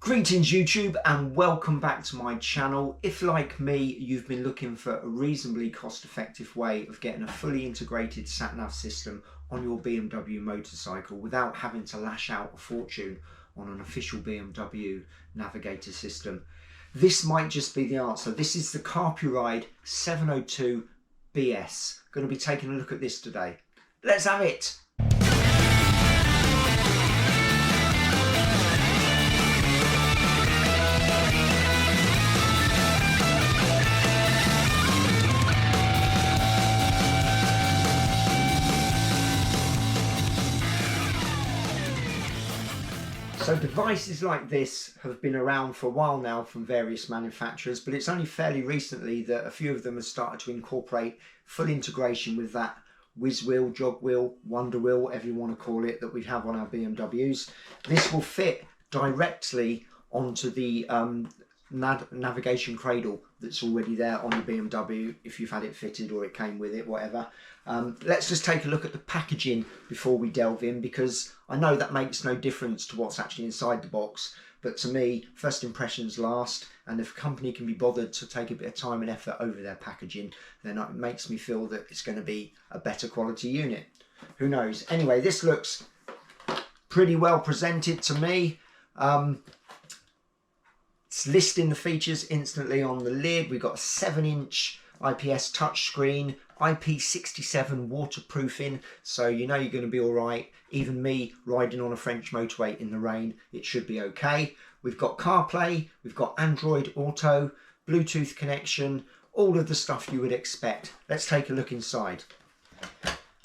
Greetings YouTube and welcome back to my channel. If like me you've been looking for a reasonably cost-effective way of getting a fully integrated sat-nav system on your BMW motorcycle without having to lash out a fortune on an official BMW navigator system, this might just be the answer. This is the Carpuride W702BS. Going to be taking a look at this today. Let's have it! So devices like this have been around for a while now from various manufacturers, but it's only fairly recently that a few of them have started to incorporate full integration with that whiz wheel, jog wheel, wonder wheel, whatever you want to call it, that we have on our BMWs. This will fit directly onto the navigation cradle that's already there on the BMW if you've had it fitted or it came with it, whatever. Let's just take a look at the packaging before we delve in, because I know that makes no difference to what's actually inside the box, but to me first impressions last, and if a company can be bothered to take a bit of time and effort over their packaging, then it makes me feel that it's going to be a better quality unit. Who knows? Anyway, this looks pretty well presented to me. It's listing the features instantly on the lid. We've got a 7-inch IPS touchscreen, IP67 waterproofing, so you know you're going to be all right. Even me riding on a French motorway in the rain, it should be okay. We've got CarPlay, we've got Android Auto, Bluetooth connection, all of the stuff you would expect. Let's take a look inside.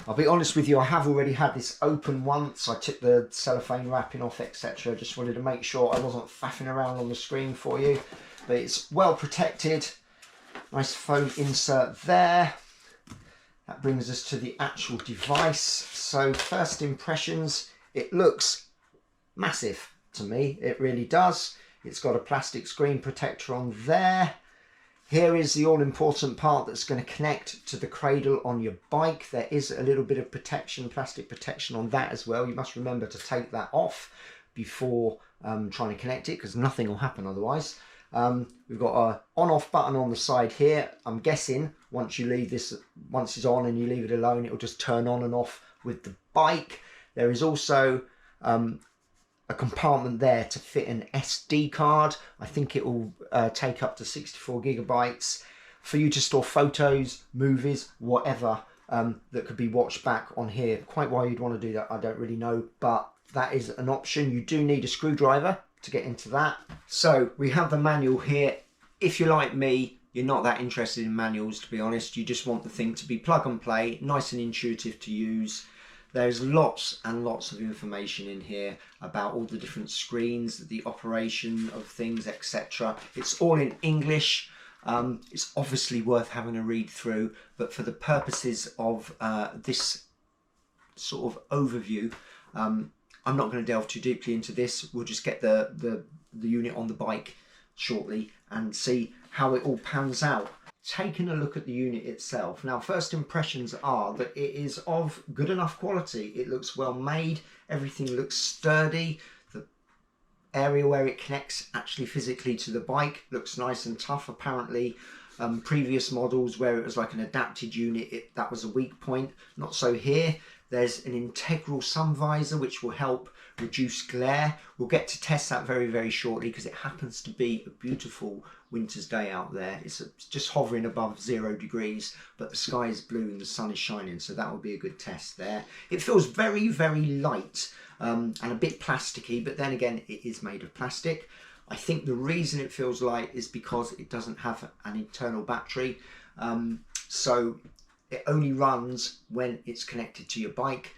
I'll be honest with you, I have already had this open once. I took the cellophane wrapping off, etc. Just wanted to make sure I wasn't faffing around on the screen for you. But it's well protected. Nice foam insert there. That brings us to the actual device. So first impressions, it looks massive to me. It really does. It's got a plastic screen protector on there. Here is the all-important part that's going to connect to the cradle on your bike. There is a little bit of protection, plastic protection on that as well. You must remember to take that off before trying to connect it, because nothing will happen otherwise. We've got a on-off button on the side here. I'm guessing once you leave this, once it's on and you leave it alone, it will just turn on and off with the bike. There is also a compartment there to fit an SD card. I think it will take up to 64 gigabytes for you to store photos, movies, whatever that could be watched back on here. Quite why you'd want to do that, I don't really know, but that is an option. You do need a screwdriver to get into that. So we have the manual here. If you're like me, you're not that interested in manuals, to be honest. You just want the thing to be plug and play, nice and intuitive to use. There's lots and lots of information in here about all the different screens, the operation of things, etc. It's all in English. It's obviously worth having a read through, but for the purposes of this sort of overview, I'm not going to delve too deeply into this. We'll just get the unit on the bike shortly and see how it all pans out. Taking a look at the unit itself. Now, first impressions are that it is of good enough quality. It looks well made, everything looks sturdy. The area where it connects actually physically to the bike looks nice and tough. Apparently, previous models where it was like an adapted unit, that was a weak point. Not so here. There's an integral sun visor which will help reduce glare. We'll get to test that very, very shortly, because it happens to be a beautiful winter's day out there. It's just hovering above 0 degrees, but the sky is blue and the sun is shining, so that will be a good test there. It feels very, very light and a bit plasticky, but then again, it is made of plastic. I think the reason it feels light is because it doesn't have an internal battery, so it only runs when it's connected to your bike.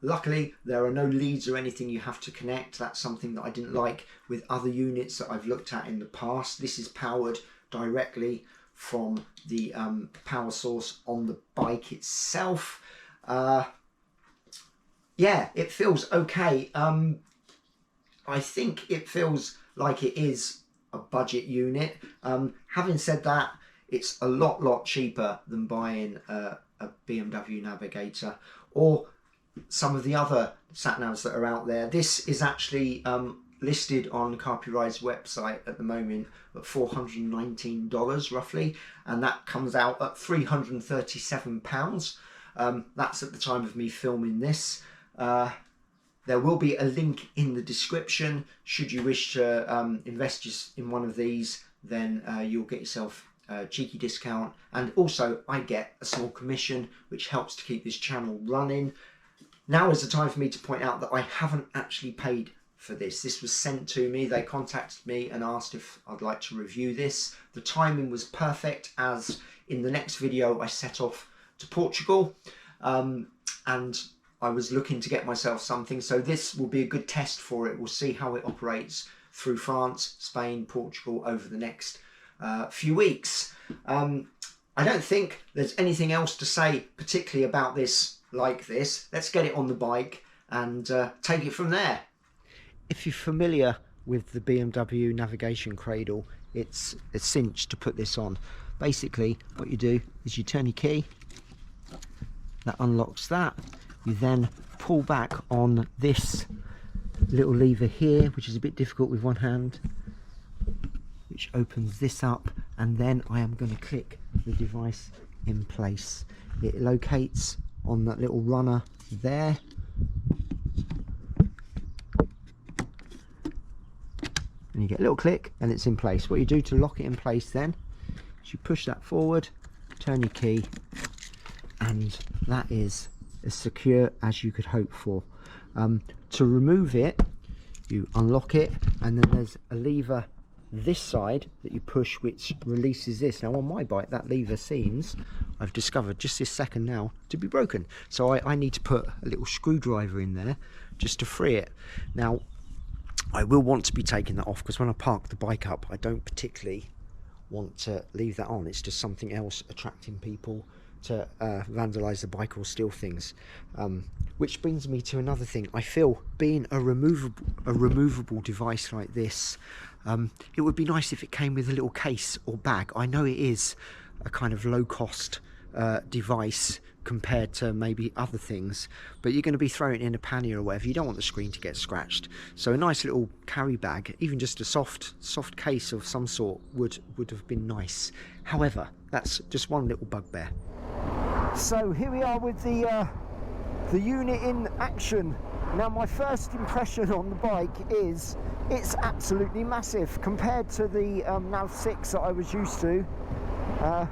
Luckily, there are no leads or anything you have to connect. That's something that I didn't like with other units that I've looked at in the past. This is powered directly from the power source on the bike itself. Yeah, it feels okay. I think it feels like it is a budget unit. Having said that, it's a lot cheaper than buying a BMW Navigator or some of the other sat navs that are out there. This is actually listed on Carpuride's website at the moment at $419 roughly, and that comes out at £337. That's at the time of me filming this. There will be a link in the description. Should you wish to invest just in one of these, then you'll get yourself a cheeky discount, and also I get a small commission which helps to keep this channel running. Now is the time for me to point out that I haven't actually paid for this. This was sent to me. They contacted me and asked if I'd like to review this. The timing was perfect, as in the next video I set off to Portugal, and I was looking to get myself something, so this will be a good test for it. We'll see how it operates through France, Spain, Portugal over the next few weeks. I don't think there's anything else to say particularly about this like this. Let's get it on the bike and take it from there. If you're familiar with the BMW navigation cradle, it's a cinch to put this on. Basically what you do is you turn your key, that unlocks that. You then pull back on this little lever here, which is a bit difficult with one hand, which opens this up, and then I am going to click the device in place. It locates on that little runner there, and you get a little click and it's in place. What you do to lock it in place then is you push that forward, turn your key, and that is as secure as you could hope for. To remove it, you unlock it, and then there's a lever this side that you push which releases this. Now on my bike that lever seems, I've discovered just this second now, to be broken, so I need to put a little screwdriver in there just to free it. Now I will want to be taking that off, because when I park the bike up I don't particularly want to leave that on. It's just something else attracting people to vandalise the bike or steal things. Which brings me to another thing. I feel, being a removable device like this, it would be nice if it came with a little case or bag. I know it is a kind of low cost device compared to maybe other things, but you're going to be throwing it in a pannier or whatever. You don't want the screen to get scratched, so a nice little carry bag, even just a soft case of some sort would have been nice. However, that's just one little bugbear. So here we are with the unit in action. Now my first impression on the bike is it's absolutely massive compared to the Nav 6 that I was used to,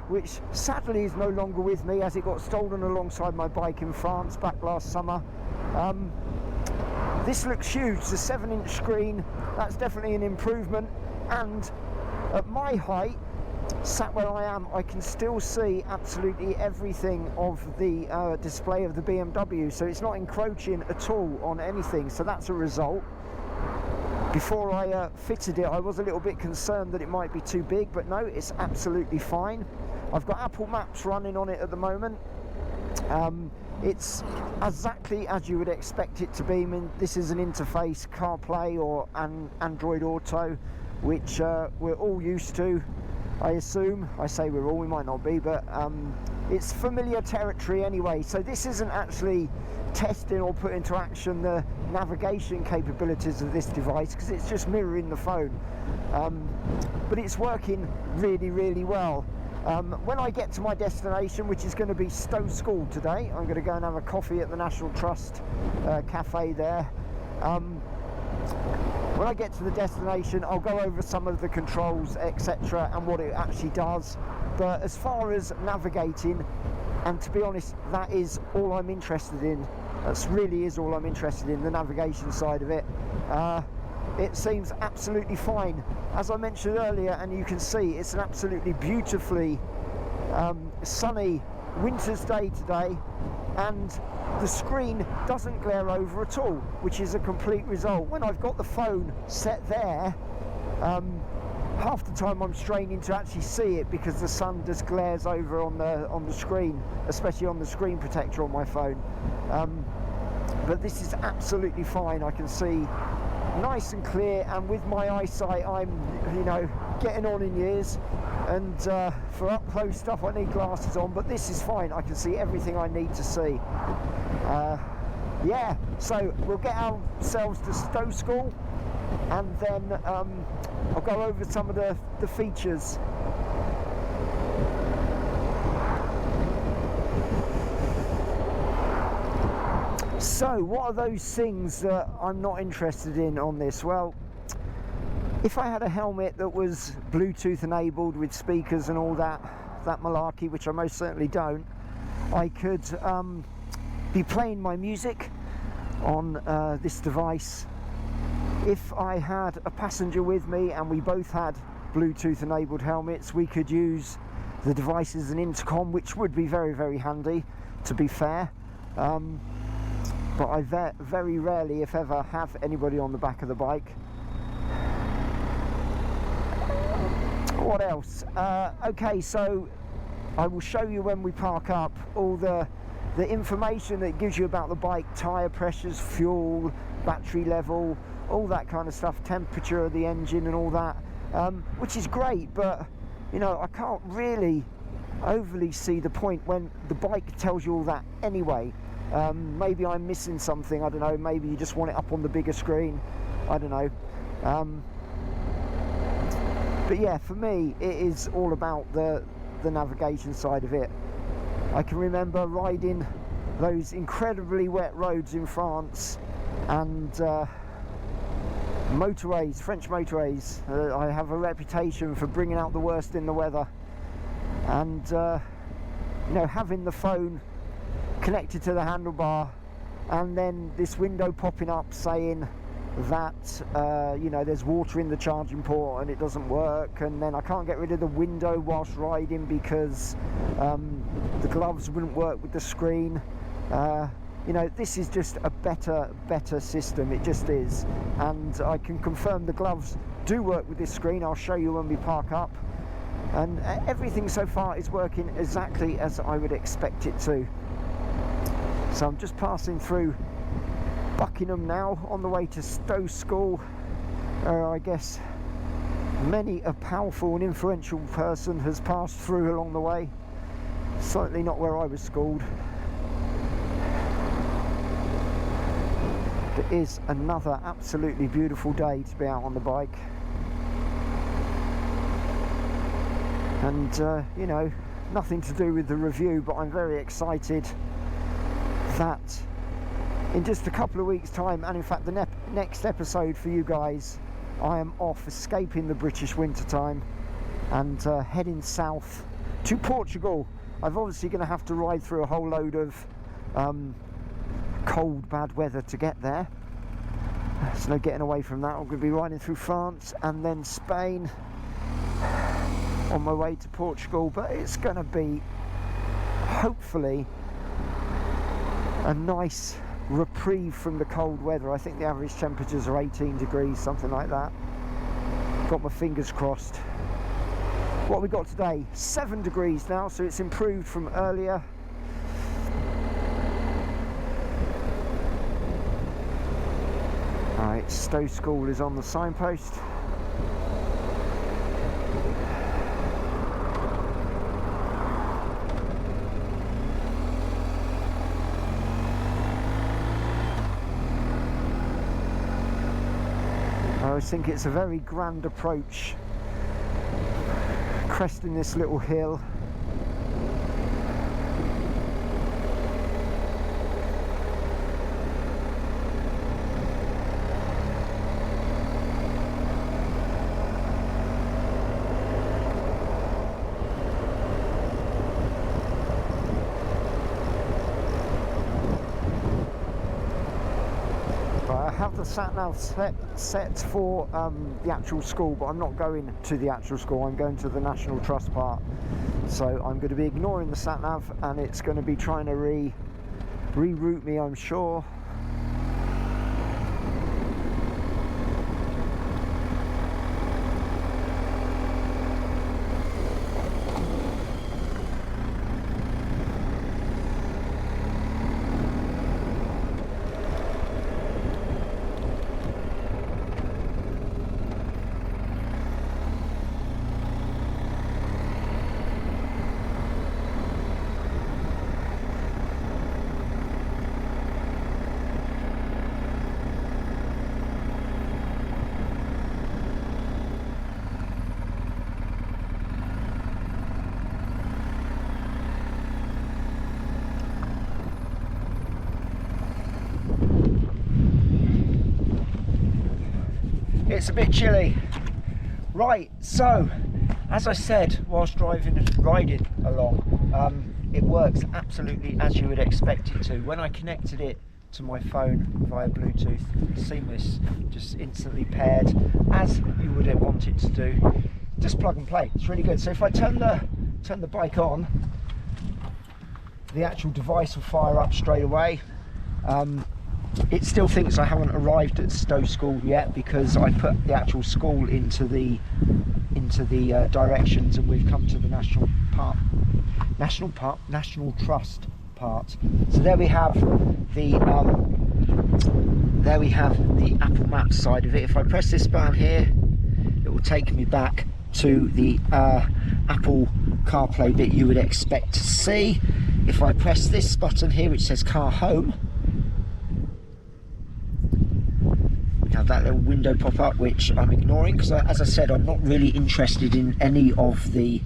which sadly is no longer with me as it got stolen alongside my bike in France back last summer. This looks huge. The 7-inch screen, that's definitely an improvement, and at my height, sat where I am, I can still see absolutely everything of the display of the BMW, so it's not encroaching at all on anything, so that's a result. Before I fitted it, I was a little bit concerned that it might be too big, but no, it's absolutely fine. I've got Apple Maps running on it at the moment. It's exactly as you would expect it to be. I mean, this is an interface, CarPlay or Android Auto, which we're all used to, I assume. I say we're all, we might not be, but it's familiar territory anyway. So this isn't actually testing or put into action the navigation capabilities of this device, because it's just mirroring the phone. But it's working really, really well. When I get to my destination, which is going to be Stowe School today, I'm going to go and have a coffee at the National Trust cafe there. When I get to the destination, I'll go over some of the controls, etc., and what it actually does. But as far as navigating, and to be honest, that is all I'm interested in. That really is all I'm interested in, the navigation side of it. It seems absolutely fine. As I mentioned earlier, and you can see, it's an absolutely beautifully sunny winter's day today, and the screen doesn't glare over at all, which is a complete result. When I've got the phone set there, half the time I'm straining to actually see it because the sun just glares over on the screen, especially on the screen protector on my phone. But this is absolutely fine. I can see nice and clear, and with my eyesight, I'm, you know, getting on in years, and for up close stuff I need glasses on, but this is fine. I can see everything I need to see. Yeah, so we'll get ourselves to Stowe School, and then I'll go over some of the features. So what are those things that I'm not interested in on this? Well, if I had a helmet that was Bluetooth enabled with speakers and all that malarkey, which I most certainly don't, I could be playing my music on this device. If I had a passenger with me and we both had Bluetooth enabled helmets, we could use the device as an intercom, which would be very, very handy, to be fair. But I very rarely, if ever, have anybody on the back of the bike. What else? Okay, so I will show you when we park up all the information that it gives you about the bike: tyre pressures, fuel, battery level, all that kind of stuff, temperature of the engine and all that, which is great, but you know, I can't really overly see the point when the bike tells you all that anyway. Maybe I'm missing something, I don't know, maybe you just want it up on the bigger screen, I don't know. But yeah, for me it is all about the navigation side of it. I can remember riding those incredibly wet roads in France and motorways, French motorways. I have a reputation for bringing out the worst in the weather, and you know, having the phone connected to the handlebar and then this window popping up saying that you know, there's water in the charging port and it doesn't work, and then I can't get rid of the window whilst riding because the gloves wouldn't work with the screen. You know, this is just a better system, it just is, and I can confirm the gloves do work with this screen. I'll show you when we park up, and everything so far is working exactly as I would expect it to. So I'm just passing through Buckingham now, on the way to Stowe School. I guess many a powerful and influential person has passed through along the way. Certainly not where I was schooled. It is another absolutely beautiful day to be out on the bike. And you know, nothing to do with the review, but I'm very excited that in just a couple of weeks' time, and in fact the next episode for you guys, I am off escaping the British winter time and heading south to Portugal. I'm obviously going to have to ride through a whole load of cold, bad weather to get there. There's no getting away from that. I'm going to be riding through France and then Spain on my way to Portugal, but it's going to be hopefully a nice reprieve from the cold weather. I think the average temperatures are 18 degrees, something like that. Got my fingers crossed. What we got today, 7 degrees now, so it's improved from earlier. Alright, Stowe School is on the signpost. I always think it's a very grand approach, cresting this little hill. The sat-nav set for the actual school, but I'm not going to the actual school, I'm going to the National Trust part. So I'm going to be ignoring the sat-nav and it's going to be trying to reroute me, I'm sure. a bit chilly. Right, so as I said whilst riding along, it works absolutely as you would expect it to. When I connected it to my phone via Bluetooth, seamless, just instantly paired as you would want it to do. Just plug and play. It's really good. So if I turn the bike on, the actual device will fire up straight away. It still thinks I haven't arrived at Stowe School yet because I put the actual school into the directions, and we've come to the National Trust part. So there we have the Apple Maps side of it. If I press this button here, it will take me back to the Apple CarPlay bit you would expect to see. If I press this button here which says Car Home, have that little window pop up, which I'm ignoring because, as I said, I'm not really interested in any of the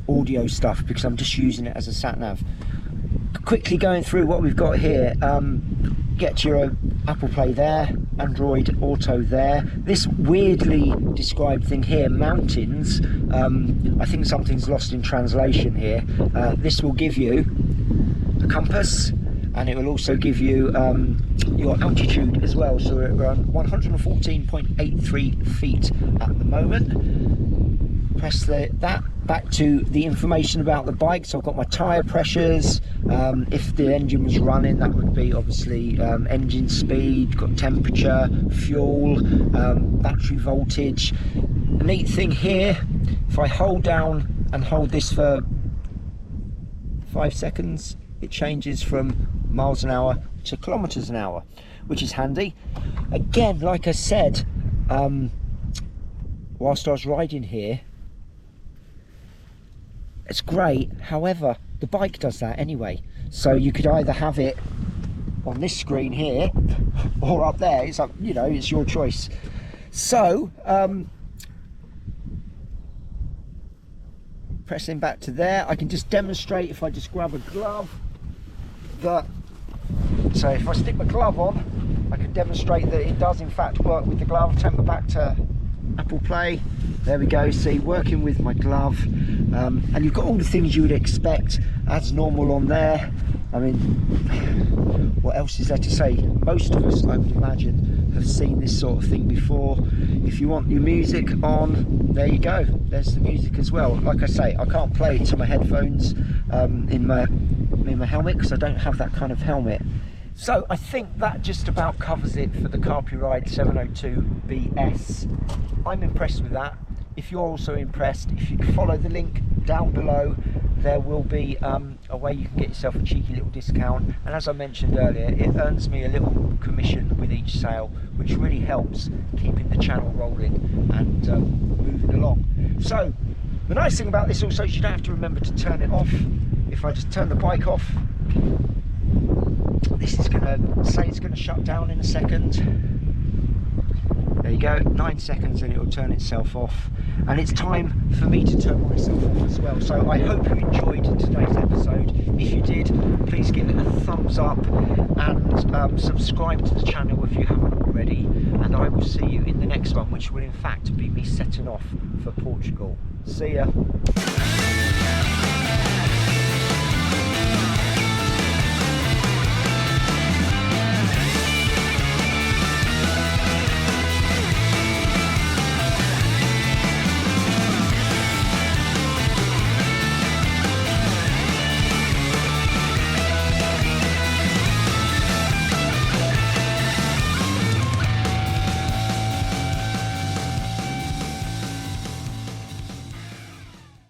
audio stuff because I'm just using it as a sat nav. Quickly going through what we've got here, get your Apple Play there, Android Auto there. This weirdly described thing here, mountains, I think something's lost in translation here. This will give you a compass, and it will also give you your altitude as well. So we're around 114.83 feet at the moment. Press that back to the information about the bike. So I've got my tyre pressures, if the engine was running, that would be obviously engine speed, got temperature, fuel, battery voltage. The neat thing here, if I hold down and hold this for 5 seconds, it changes from miles an hour to kilometers an hour, which is handy. Again, like I said, whilst I was riding here, it's great. However, the bike does that anyway, so you could either have it on this screen here or up there. It's up, you know, it's your choice. So pressing back to there, I can just demonstrate if I just grab a glove that, so if I stick my glove on, I can demonstrate that it does in fact work with the glove. Temper back to Apple Play, there we go, see, working with my glove, and you've got all the things you would expect as normal on there. I mean, what else is there to say? Most of us, I would imagine, have seen this sort of thing before. If you want your music on, there you go, there's the music as well. Like I say, I can't play it to my headphones in my helmet because I don't have that kind of helmet. So I think that just about covers it for the Carpuride W702BS. I'm impressed with that. If you're also impressed, if you can follow the link down below, there will be a way you can get yourself a cheeky little discount. And as I mentioned earlier, it earns me a little commission with each sale, which really helps keeping the channel rolling and moving along. So the nice thing about this also is you don't have to remember to turn it off. If I just turn the bike off, this is going to say it's going to shut down in a second. There you go, 9 seconds and it will turn itself off. And it's time for me to turn myself off as well. So I hope you enjoyed today's episode. If you did, please give it a thumbs up and subscribe to the channel if you haven't already. And I will see you in the next one, which will in fact be me setting off for Portugal. See ya.